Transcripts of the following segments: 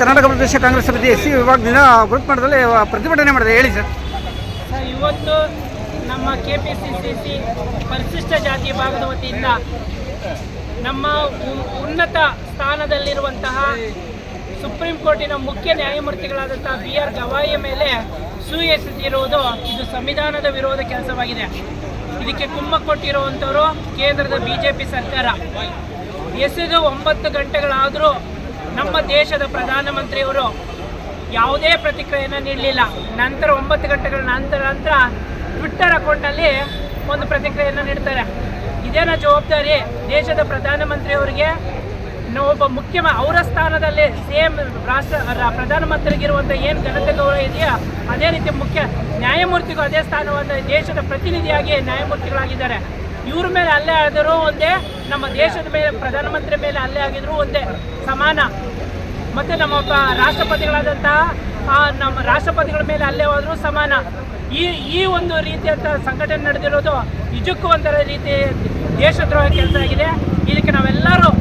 ಕರ್ನಾಟಕ ಪ್ರದೇಶ ಕಾಂಗ್ರೆಸ್ ಸಮಿತಿ S C ವಿಭಾಗದಿಂದ ಬೃಹತ್ ಮಟ್ಟದಲ್ಲಿ ಪ್ರತಿಭಟನೆ ಮಾಡಿದೆ, ಹೇಳಿ ಸರ್. ಸರ್, ಇವತ್ತು ನಮ್ಮ KPCC ಪರಿಶಿಷ್ಟ ಜಾತಿ ವಿಭಾಗದ ವತಿಯಿಂದ ನಮ್ಮ ಉನ್ನತ ಸ್ಥಾನದಲ್ಲಿರುವಂತಹ ಸುಪ್ರೀಂ ಕೋರ್ಟಿನ ಮುಖ್ಯ ನ್ಯಾಯಮೂರ್ತಿಗಳಾದಂತಹ BR ಗವಾಯಿಯ ಮೇಲೆ ಎಸೆದಿರುವುದು ಇದು ಸಂವಿಧಾನದ ವಿರೋಧ ಕೆಲಸವಾಗಿದೆ. ಇದಕ್ಕೆ ಕುಮ್ಮಕ್ಕು ಕೊಟ್ಟಿರುವಂಥವರು ಕೇಂದ್ರದ BJP ಸರ್ಕಾರ. ಎಸೆದು 9 ಗಂಟೆಗಳಾದರೂ ನಮ್ಮ ದೇಶದ ಪ್ರಧಾನಮಂತ್ರಿಯವರು ಯಾವುದೇ ಪ್ರತಿಕ್ರಿಯೆಯನ್ನು ನೀಡಲಿಲ್ಲ. ನಂತರ 9 ಗಂಟೆಗಳ ನಂತರ ಟ್ವಿಟ್ಟರ್ ಅಕೌಂಟ್ನಲ್ಲಿ ಒಂದು ಪ್ರತಿಕ್ರಿಯೆಯನ್ನು ನೀಡ್ತಾರೆ. ಇದೇನ ಜವಾಬ್ದಾರಿ ದೇಶದ ಪ್ರಧಾನಮಂತ್ರಿಯವರಿಗೆ? ಒಬ್ಬ ಅವರ ಸ್ಥಾನದಲ್ಲಿ ಸೇಮ್ ಪ್ರಧಾನಮಂತ್ರಿಗಿರುವಂಥ ಏನು ಘನತೆ ಗೌರವ ಇದೆಯಾ ಅದೇ ರೀತಿ ಮುಖ್ಯ ನ್ಯಾಯಮೂರ್ತಿಗೂ ಅದೇ ಸ್ಥಾನವಾದ ದೇಶದ ಪ್ರತಿನಿಧಿಯಾಗಿ ನ್ಯಾಯಮೂರ್ತಿಗಳಾಗಿದ್ದಾರೆ. ಇವ್ರ ಮೇಲೆ ಹಲ್ಲೆ ಆದರೂ ಒಂದೇ, ನಮ್ಮ ದೇಶದ ಮೇಲೆ ಪ್ರಧಾನಮಂತ್ರಿ ಮೇಲೆ ಹಲ್ಲೆ ಆಗಿದ್ರು ಒಂದೇ, ಸಮಾನ. ಮತ್ತು ನಮ್ಮ ನಮ್ಮ ರಾಷ್ಟ್ರಪತಿಗಳ ಮೇಲೆ ಹಲ್ಲೆ ಹೋದರೂ ಸಮಾನ. ಈ ಒಂದು ರೀತಿಯಂಥ ಸಂಘಟನೆ ನಡೆದಿರೋದು ನಿಜಕ್ಕೂ ಒಂಥರ ರೀತಿ ದೇಶದ್ರೋಹ ಕೆಲಸ ಆಗಿದೆ. ಇದಕ್ಕೆ ನಾವೆಲ್ಲರೂ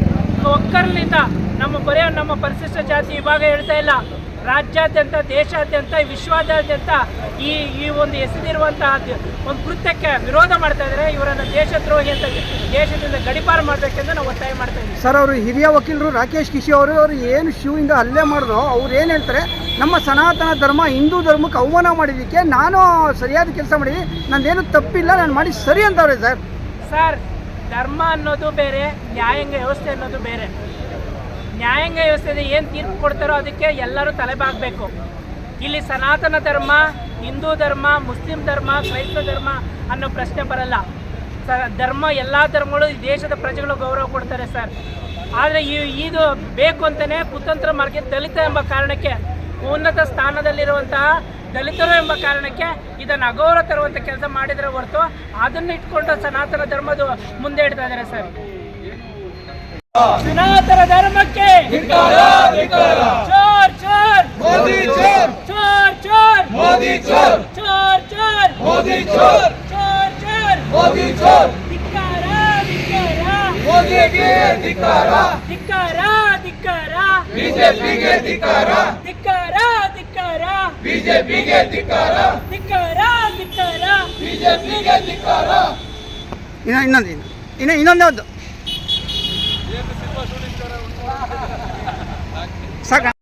ಒಕ್ಕರ್ಲಿಂದ ನಮ್ಮ ಪರಿಶಿಷ್ಟ ಜಾತಿ ವಿಭಾಗ ಹೇಳ್ತಾ ಇಲ್ಲ, ರಾಜ್ಯಾದ್ಯಂತ, ದೇಶಾದ್ಯಂತ, ವಿಶ್ವಾದ್ಯಂತ ಈ ಒಂದು ಎಸೆದಿರುವಂತಹ ಒಂದು ಕೃತ್ಯಕ್ಕೆ ವಿರೋಧ ಮಾಡ್ತಾ ಇದ್ದಾರೆ. ಇವರನ್ನು ದೇಶದ್ರೋಹಿ ಅಂತ ದೇಶದಿಂದ ಗಡಿಪಾರು ಮಾಡಬೇಕೆಂದು ನಾವು ಒತ್ತಾಯ ಮಾಡ್ತಾ ಇದ್ದೀವಿ. ಸರ್, ಅವರು ಹಿರಿಯ ವಕೀಲರು ರಾಕೇಶ್ ಕಿಶಿ ಅವರು ಏನು ಶಿವಿಂದ ಹಲ್ಲೆ ಮಾಡಿದ್ರು, ಅವ್ರು ಏನು ಹೇಳ್ತಾರೆ, ನಮ್ಮ ಸನಾತನ ಧರ್ಮ ಹಿಂದೂ ಧರ್ಮಕ್ಕೆ ಅವಮಾನ ಮಾಡಿದ್ದಕ್ಕೆ ನಾನು ಸರಿಯಾದ ಕೆಲಸ ಮಾಡಿದ್ವಿ, ನಂದೇನು ತಪ್ಪಿಲ್ಲ, ನಾನು ಮಾಡಿ ಸರಿ ಅಂತವ್ರೆ. ಸರ್, ಧರ್ಮ ಅನ್ನೋದು ಬೇರೆ, ನ್ಯಾಯಾಂಗ ವ್ಯವಸ್ಥೆ ಅನ್ನೋದು ಬೇರೆ. ನ್ಯಾಯಾಂಗ ವ್ಯವಸ್ಥೆಗೆ ಏನು ತೀರ್ಪು ಕೊಡ್ತಾರೋ ಅದಕ್ಕೆ ಎಲ್ಲರೂ ತಲೆಬಾಗಬೇಕು. ಇಲ್ಲಿ ಸನಾತನ ಧರ್ಮ, ಹಿಂದೂ ಧರ್ಮ, ಮುಸ್ಲಿಂ ಧರ್ಮ, ಕ್ರೈಸ್ತ ಧರ್ಮ ಅನ್ನೋ ಪ್ರಶ್ನೆ ಬರಲ್ಲ. ಧರ್ಮ ಎಲ್ಲ ಧರ್ಮಗಳು ದೇಶದ ಪ್ರಜೆಗಳು ಗೌರವ ಕೊಡ್ತಾರೆ ಸರ್. ಆದರೆ ಇದು ಬೇಕು ಅಂತಲೇ ಕುತಂತ್ರ ಮಾರ್ಗ ದಲಿತ ಎಂಬ ಕಾರಣಕ್ಕೆ, ಉನ್ನತ ಸ್ಥಾನದಲ್ಲಿರುವಂತಹ ದಲಿತರು ಎಂಬ ಕಾರಣಕ್ಕೆ ಇದನ್ನು ಅಗೌರವ ತರುವಂಥ ಕೆಲಸ ಮಾಡಿದರೆ ಹೊರತು ಅದನ್ನು ಇಟ್ಕೊಂಡು ಸನಾತನ ಧರ್ಮದ ಮುಂದೆ ಇಡ್ತಾ ಇದ್ದಾರೆ ಸರ್. ಸನಾತನ ಧರ್ಮಕ್ಕೆ ಚೋರ್ ಚೋರ್ ಮೋದಿ ಚೋರ್, ಚೋರ್ ಚೋರ್ ಮೋದಿ ಚೋರ್, ಚೋರ್ ಚೋರ್ ಮೋದಿ ಚೋರ್, ಚೋರ್ ಚೋರ್ ಮೋದಿ ಚೋರ್. ಧಿಕ್ಕಾರ ಧಿಕ್ಕಾರ ಮೋದಿಗೆ ಧಿಕ್ಕಾರ, ಧಿಕ್ಕಾರ ಧಿಕ್ಕಾರ ಬಿಜೆಪಿಗೆ ಧಿಕ್ಕಾರ, ಧಿಕ್ಕಾರ ಧಿಕ್ಕಾರ ಬಿಜೆಪಿಗೆ ಧಿಕ್ಕಾರ, ಧಿಕ್ಕಾರ ಧಿಕ್ಕಾರ ಬಿಜೆಪಿಗೆ ಧಿಕ್ಕಾರ. ಇನ್ನೊಂದು ಸಾಕ.